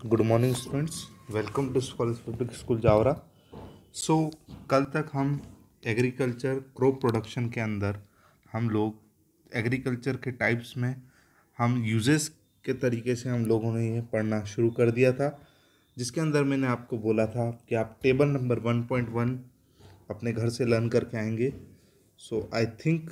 Good morning students, welcome to scholars public school Jaora. So कल तक हम एग्रीकल्चर क्रॉप प्रोडक्शन के अंदर हम लोग एग्रीकल्चर के टाइप्स में हम यूजेस के तरीके से हम लोगों ने ये पढ़ना शुरू कर दिया था, जिसके अंदर मैंने आपको बोला था कि आप टेबल नंबर 1.1 अपने घर से लर्न करके आएंगे। सो आई थिंक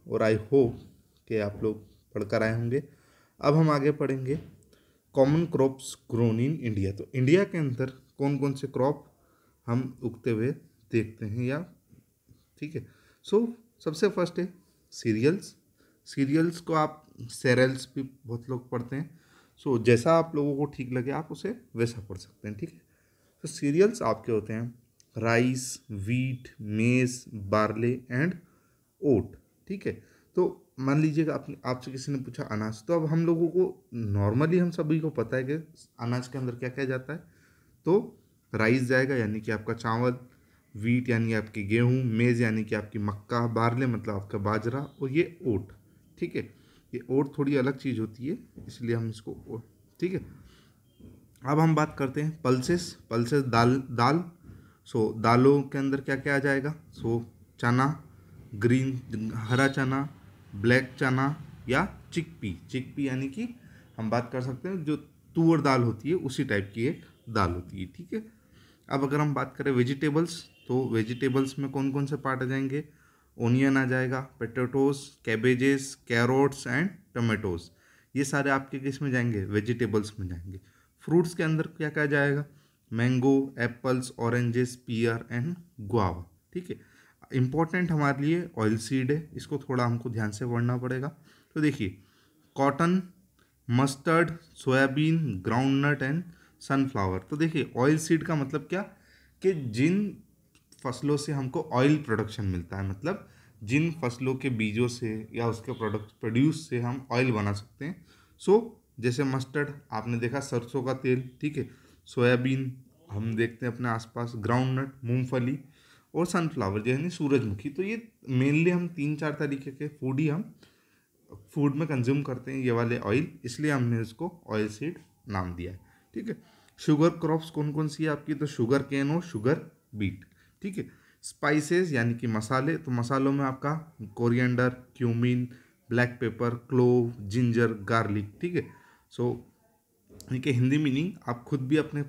और आई होप कि आप लोग पढ़कर आए होंगे। अब हम आगे पढ़ेंगे common crops grown in India. तो इंडिया के अंदर कौन कौन से क्रॉप हम उगते हुए देखते हैं या ठीक है। सो सबसे फर्स्ट है सीरियल्स। सीरियल्स को आप सेरेल्स भी बहुत लोग पढ़ते हैं। सो जैसा आप लोगों को ठीक लगे आप उसे वैसा पढ़ सकते हैं, ठीक है। तो सीरियल्स आपके होते हैं राइस, वीट, मेज, बार्ले एंड ओट, ठीक है। तो मान लीजिएगा आपसे किसी ने पूछा अनाज, तो अब हम लोगों को नॉर्मली हम सभी को पता है कि अनाज के अंदर क्या क्या जाता है। तो राइस जाएगा यानी कि आपका चावल, वीट यानी आपकी गेहूँ, मेज़ यानी कि आपकी मक्का, बार्ले मतलब आपका बाजरा, और ये ओट, ठीक है। ये ओट थोड़ी अलग चीज़ होती है, इसलिए हम इसको ओट, ठीक है। अब हम बात करते हैं पल्सेस। पल्सेस दाल दाल। सो दालों के अंदर क्या क्या आ जाएगा। सो चना, ग्रीन हरा चना, ब्लैक चना या चिकपी। चिकपी यानी कि हम बात कर सकते हैं जो तुअर दाल होती है उसी टाइप की एक दाल होती है, ठीक है। अब अगर हम बात करें वेजिटेबल्स, तो वेजिटेबल्स में कौन कौन से पार्ट आ जाएंगे। ओनियन आ जाएगा, potatoes, cabbages, carrots and tomatoes. ये सारे आपके किस में जाएंगे, वेजिटेबल्स में जाएंगे। फ्रूट्स के अंदर क्या क्या जाएगा, mango, apples, oranges, pear and guava, ठीक है। इम्पॉर्टेंट हमारे लिए ऑयल सीड है, इसको थोड़ा हमको ध्यान से पढ़ना पड़ेगा। तो देखिए cotton, mustard, soybean, groundnut and sunflower. तो देखिए ऑयल सीड का मतलब क्या, कि जिन फसलों से हमको ऑयल प्रोडक्शन मिलता है, मतलब जिन फसलों के बीजों से या उसके प्रोडक्ट प्रोड्यूस से हम ऑयल बना सकते हैं। सो जैसे मस्टर्ड आपने देखा सरसों का तेल, ठीक है। सोयाबीन हम देखते हैं अपने आसपास, ग्राउंडनट मूंगफली, और सनफ्लावर यानी सूरजमुखी। तो ये मेनली हम 3-4 तरीके के फूड ही हम फूड में कंज्यूम करते हैं, ये वाले ऑयल, इसलिए हमने इसको ऑयल सीड नाम दिया है, ठीक है। शुगर क्रॉप्स कौन कौन सी है आपकी, तो शुगर केन और शुगर बीट, ठीक है। स्पाइसेस यानी कि मसाले, तो मसालों में आपका coriander, cumin, black pepper, clove, ginger, garlic, ठीक है। सो इनके हिंदी मीनिंग आप खुद भी अपने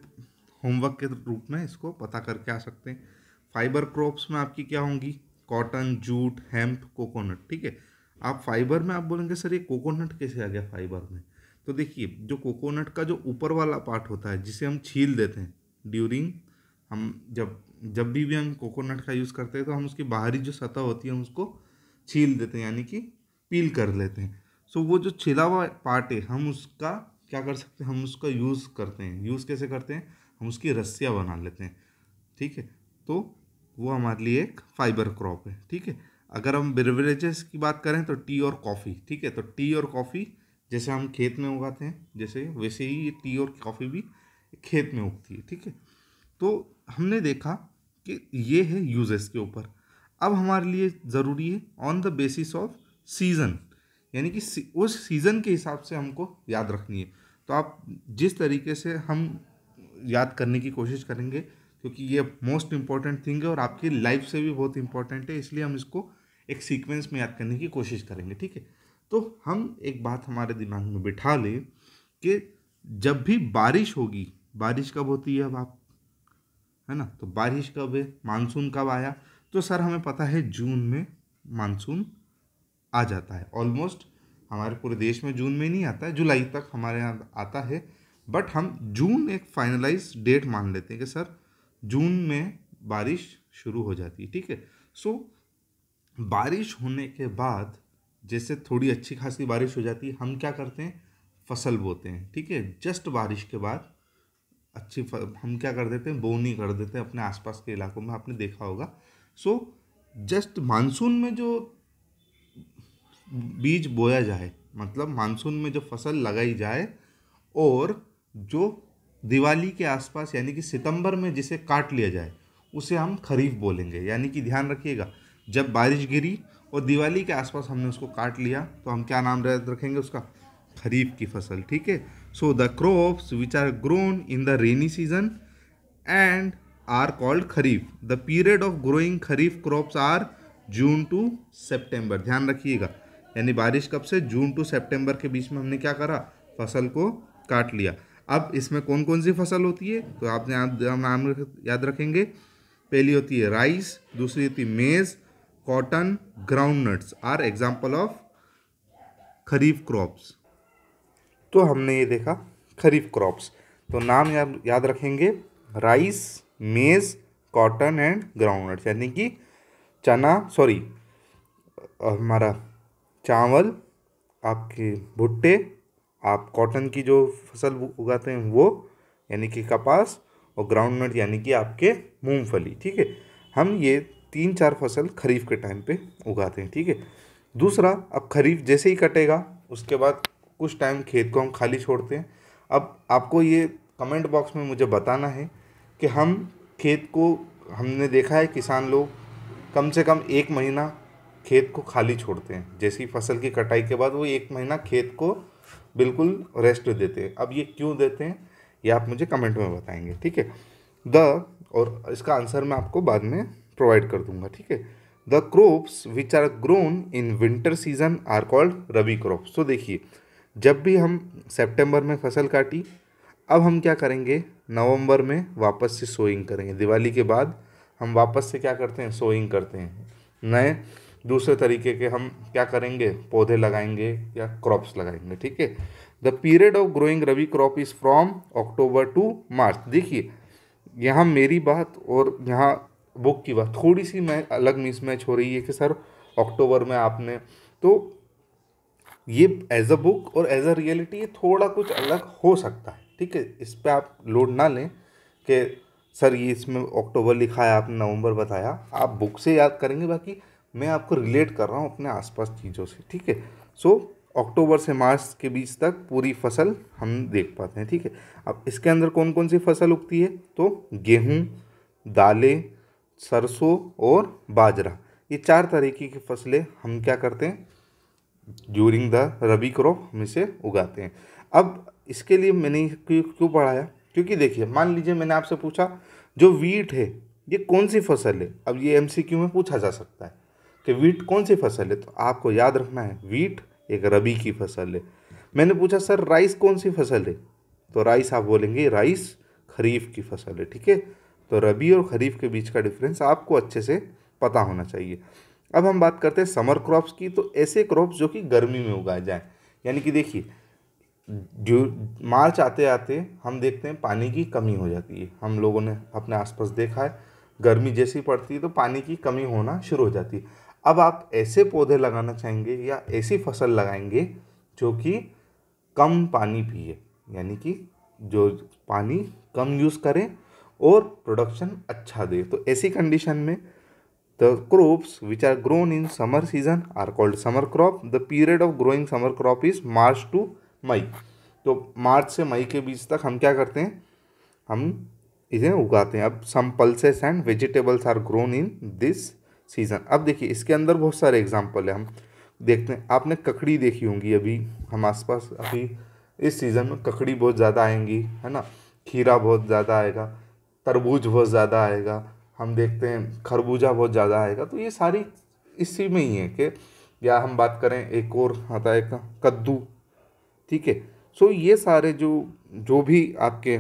होमवर्क के रूप में इसको पता करके आ सकते हैं। फाइबर क्रॉप्स में आपकी क्या होंगी, कॉटन, जूट, हेम्प, कोकोनट, ठीक है। आप फाइबर में आप बोलेंगे सर ये कोकोनट कैसे आ गया फाइबर में। तो देखिए जो कोकोनट का जो ऊपर वाला पार्ट होता है जिसे हम छील देते हैं ड्यूरिंग, हम जब जब भी हम कोकोनट का यूज़ करते हैं तो हम उसकी बाहरी जो सतह होती है हम उसको छील देते हैं यानी कि पील कर लेते हैं। सो वो जो छिला हुआ पार्ट है हम उसका क्या कर सकते हैं, हम उसका यूज़ करते हैं। यूज़ कैसे करते हैं, हम उसकी रस्सियाँ बना लेते हैं, ठीक है। तो वो हमारे लिए एक फाइबर क्रॉप है, ठीक है। अगर हम बेवरेजेस की बात करें तो टी और कॉफ़ी, ठीक है। तो टी और कॉफ़ी जैसे हम खेत में उगाते हैं जैसे वैसे ही ये टी और कॉफ़ी भी खेत में उगती है, ठीक है। तो हमने देखा कि ये है यूजेस के ऊपर। अब हमारे लिए ज़रूरी है on the basis of season, यानी कि उस सीज़न के हिसाब से हमको याद रखनी है। तो आप जिस तरीके से हम याद करने की कोशिश करेंगे, क्योंकि ये मोस्ट इम्पॉर्टेंट थिंग है और आपकी लाइफ से भी बहुत इंपॉर्टेंट है, इसलिए हम इसको एक सीक्वेंस में याद करने की कोशिश करेंगे, ठीक है। तो हम एक बात हमारे दिमाग में बिठा लें कि जब भी बारिश होगी, बारिश कब होती है, अब आप है ना, तो बारिश कब है, मानसून कब आया, तो सर हमें पता है जून में मानसून आ जाता है। ऑलमोस्ट हमारे पूरे देश में जून में ही नहीं आता है, जुलाई तक हमारे यहाँ आता है। बट हम जून एक फाइनलाइज डेट मान लेते हैं कि सर जून में बारिश शुरू हो जाती है, ठीक है। सो बारिश होने के बाद जैसे थोड़ी अच्छी खासी बारिश हो जाती है, हम क्या करते हैं, फसल बोते हैं, ठीक है। जस्ट बारिश के बाद हम क्या कर देते हैं, बोनी कर देते हैं अपने आसपास के इलाकों में, आपने देखा होगा। सो जस्ट मानसून में जो बीज बोया जाए, मतलब मानसून में जो फसल लगाई जाए, और जो दिवाली के आसपास यानी कि सितंबर में जिसे काट लिया जाए उसे हम खरीफ बोलेंगे। यानी कि ध्यान रखिएगा, जब बारिश गिरी और दिवाली के आसपास हमने उसको काट लिया तो हम क्या नाम रखेंगे उसका, खरीफ की फसल, ठीक है। So the crops which are grown in the rainy season and are called kharif. The period of growing kharif crops are June to September. ध्यान रखिएगा, यानी बारिश कब से, जून टू सितंबर के बीच में हमने क्या करा, फसल को काट लिया. अब इसमें कौन कौन सी फसल होती है, तो आपने नाम याद रखेंगे. पहली होती है राइस, दूसरी होती है maize, cotton, groundnuts are example of kharif crops. तो हमने ये देखा खरीफ क्रॉप्स. तो नाम याद रखेंगे, राइस, मेज, कॉटन एंड ग्राउंड नट्स, यानी कि चना, सॉरी हमारा चावल, आपके भुट्टे, आप कॉटन की जो फसल उगाते हैं वो, यानी कि कपास, और ग्राउंड नट यानी कि आपके मूंगफली. ठीक है, हम ये 3-4 फसल खरीफ के टाइम पे उगाते हैं. ठीक है. दूसरा, अब खरीफ जैसे ही कटेगा उसके बाद कुछ टाइम खेत को हम खाली छोड़ते हैं. अब आपको ये कमेंट बॉक्स में मुझे बताना है कि हम खेत को, हमने देखा है किसान लोग कम से कम 1 महीना खेत को खाली छोड़ते हैं. जैसी फसल की कटाई के बाद वो 1 महीना खेत को बिल्कुल रेस्ट देते हैं. अब ये क्यों देते हैं ये आप मुझे कमेंट में बताएंगे. ठीक है. और इसका आंसर मैं आपको बाद में प्रोवाइड कर दूंगा. ठीक है. The crops which are grown in winter season are called rabi crops. तो देखिए, जब भी हम सितंबर में फसल काटी, अब हम क्या करेंगे, नवंबर में वापस से सोइंग करेंगे. दिवाली के बाद हम वापस से क्या करते हैं, सोइंग करते हैं. नए दूसरे तरीके के हम क्या करेंगे, पौधे लगाएंगे या क्रॉप्स लगाएंगे. ठीक है. The period of growing rabi crop is from October to March. देखिए, यहाँ मेरी बात और यहाँ बुक की बात थोड़ी सी मैं अलग मिसमैच हो रही है कि सर अक्टूबर में आपने, तो ये एज अ बुक और एज अ रियलिटी थोड़ा कुछ अलग हो सकता है. ठीक है. इस पर आप लोड ना लें कि सर ये इसमें अक्टूबर लिखा है, आपने नवंबर बताया. आप बुक से याद करेंगे, बाकी मैं आपको रिलेट कर रहा हूँ अपने आसपास चीज़ों से. ठीक है. सो अक्टूबर से मार्च के बीच तक पूरी फसल हम देख पाते हैं. ठीक है. अब इसके अंदर कौन कौन सी फसल उगती है, तो गेहूँ, दालें, सरसों और बाजरा, ये 4 तरीके की फसलें हम क्या करते हैं ड्यूरिंग द रबी क्रॉप हम इसे उगाते हैं. अब इसके लिए मैंने क्यों पढ़ाया, क्योंकि देखिए, मान लीजिए मैंने आपसे पूछा जो वीट है ये कौन सी फसल है. अब ये एमसीक्यू में पूछा जा सकता है कि वीट कौन सी फसल है, तो आपको याद रखना है वीट एक रबी की फसल है. मैंने पूछा सर राइस कौन सी फसल है, तो राइस आप बोलेंगे राइस खरीफ की फसल है. ठीक है. तो रबी और खरीफ के बीच का डिफरेंस आपको अच्छे से पता होना चाहिए. अब हम बात करते हैं समर क्रॉप्स की. तो ऐसे क्रॉप्स जो कि गर्मी में उगाए जाएं, यानी कि देखिए, जो मार्च आते आते हम देखते हैं पानी की कमी हो जाती है. हम लोगों ने अपने आसपास देखा है, गर्मी जैसी पड़ती है तो पानी की कमी होना शुरू हो जाती है. अब आप ऐसे पौधे लगाना चाहेंगे या ऐसी फसल लगाएंगे जो कि कम पानी पिए, यानी कि जो पानी कम यूज़ करें और प्रोडक्शन अच्छा दे. तो ऐसी कंडीशन में the crops which are grown in summer season are called summer crop. The period of growing summer crop is March to May. तो मार्च से मई के बीच तक हम क्या करते हैं, हम इसे उगाते हैं. अब some pulses and vegetables are grown in this season. अब देखिए, इसके अंदर बहुत सारे एग्जाम्पल है. हम देखते हैं, आपने ककड़ी देखी होंगी, अभी हम आसपास अभी इस सीज़न में ककड़ी बहुत ज़्यादा आएंगी, है ना. खीरा बहुत ज़्यादा आएगा, तरबूज बहुत ज़्यादा आएगा, हम देखते हैं खरबूजा बहुत ज़्यादा आएगा. तो ये सारी इसी में ही है कि, या हम बात करें एक और आता है कद्दू. ठीक है. सो ये सारे जो जो भी आपके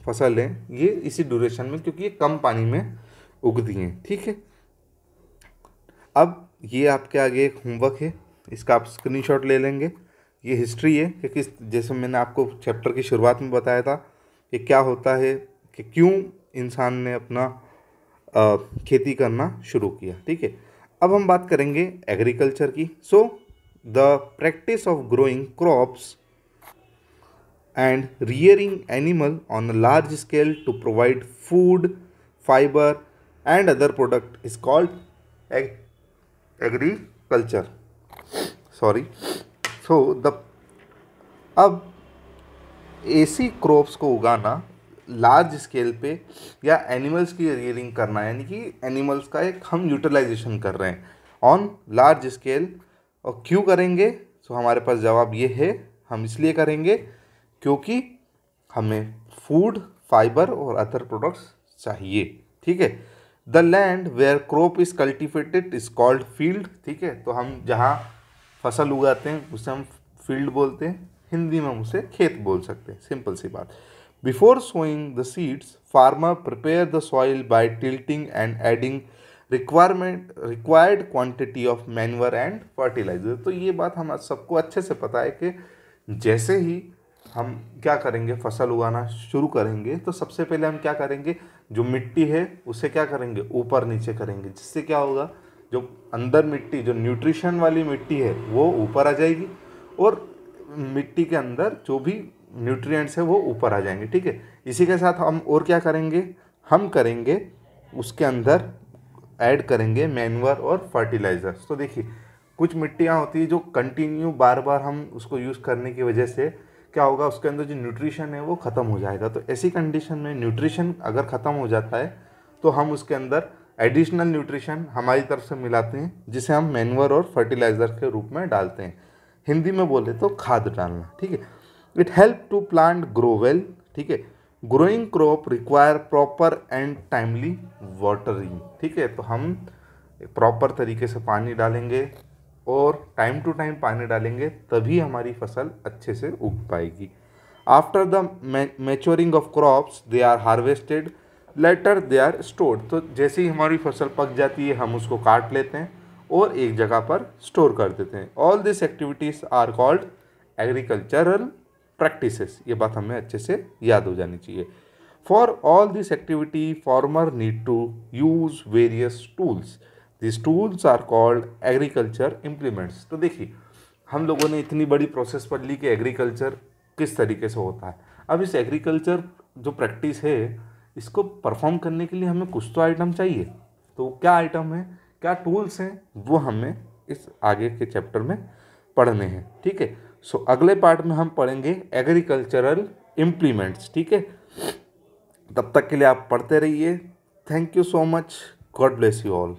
फसल हैं ये इसी ड्यूरेशन में, क्योंकि ये कम पानी में उगती हैं. ठीक है. अब ये आपके आगे एक होमवर्क है, इसका आप स्क्रीनशॉट ले लेंगे. ये हिस्ट्री है कि किस, जैसे मैंने आपको चैप्टर की शुरुआत में बताया था कि क्या होता है, कि क्यों इंसान ने अपना खेती करना शुरू किया. ठीक है. अब हम बात करेंगे एग्रीकल्चर की. So the practice of growing crops and rearing animal on a large scale to provide food, fiber and other product is called agriculture. Sorry. So the अब ऐसी क्रॉप्स को उगाना लार्ज स्केल पे या एनिमल्स की rearing करना, यानी कि एनिमल्स का एक हम यूटिलाइजेशन कर रहे हैं ऑन लार्ज स्केल. और क्यों करेंगे, सो हमारे पास जवाब ये है, हम इसलिए करेंगे क्योंकि हमें फूड, फाइबर और अदर प्रोडक्ट्स चाहिए। ठीक है। The land where crop is cultivated is called field. ठीक है, तो हम जहाँ फसल उगाते हैं उसे हम फील्ड बोलते हैं, हिंदी में हम उसे खेत बोल सकते हैं, सिंपल सी बात। Before sowing the seeds farmer prepare the soil by tilting and adding required quantity of manure and fertiliser. तो ये बात हम सबको अच्छे से पता है कि जैसे ही हम क्या करेंगे, फसल उगाना शुरू करेंगे, तो सबसे पहले हम क्या करेंगे, जो मिट्टी है उसे क्या करेंगे, ऊपर नीचे करेंगे, जिससे क्या होगा, जो अंदर मिट्टी, जो न्यूट्रिशन वाली मिट्टी है वो ऊपर आ जाएगी और मिट्टी के अंदर जो भी न्यूट्रिएंट्स है वो ऊपर आ जाएंगे। ठीक है। इसी के साथ हम और क्या करेंगे, हम करेंगे उसके अंदर ऐड करेंगे मैन्योर और फर्टिलाइजर्स। तो देखिए, कुछ मिट्टियाँ होती है जो कंटिन्यू बार बार हम उसको यूज़ करने की वजह से क्या होगा, उसके अंदर जो न्यूट्रिशन है वो ख़त्म हो जाएगा। तो ऐसी कंडीशन में न्यूट्रिशन अगर ख़त्म हो जाता है तो हम उसके अंदर एडिशनल न्यूट्रिशन हमारी तरफ से मिलाते हैं, जिसे हम मैन्योर और फर्टिलाइज़र के रूप में डालते हैं। हिंदी में बोले तो खाद डालना। ठीक है। It help to plant grow well. ठीक है। Growing crop require proper and timely watering. ठीक है, तो हम प्रॉपर तरीके से पानी डालेंगे और टाइम टू टाइम पानी डालेंगे, तभी हमारी फसल अच्छे से उग पाएगी। After the maturing of crops they are harvested, later they are stored. तो जैसे ही हमारी फसल पक जाती है हम उसको काट लेते हैं और एक जगह पर स्टोर कर देते हैं। All this activities are called agricultural practices. ये बात हमें अच्छे से याद हो जानी चाहिए। For all this activity farmer need to use various tools. This tools are called agriculture implements. तो देखिए, हम लोगों ने इतनी बड़ी प्रोसेस पढ़ ली कि एग्रीकल्चर किस तरीके से होता है। अब इस एग्रीकल्चर जो प्रैक्टिस है, इसको परफॉर्म करने के लिए हमें कुछ तो आइटम चाहिए। तो क्या आइटम है, क्या टूल्स हैं, वो हमें इस आगे के चैप्टर में पढ़ने हैं। ठीक है। सो अगले पार्ट में हम पढ़ेंगे एग्रीकल्चरल इम्प्लीमेंट्स। ठीक है, तब तक के लिए आप पढ़ते रहिए। Thank you so much. God bless you all.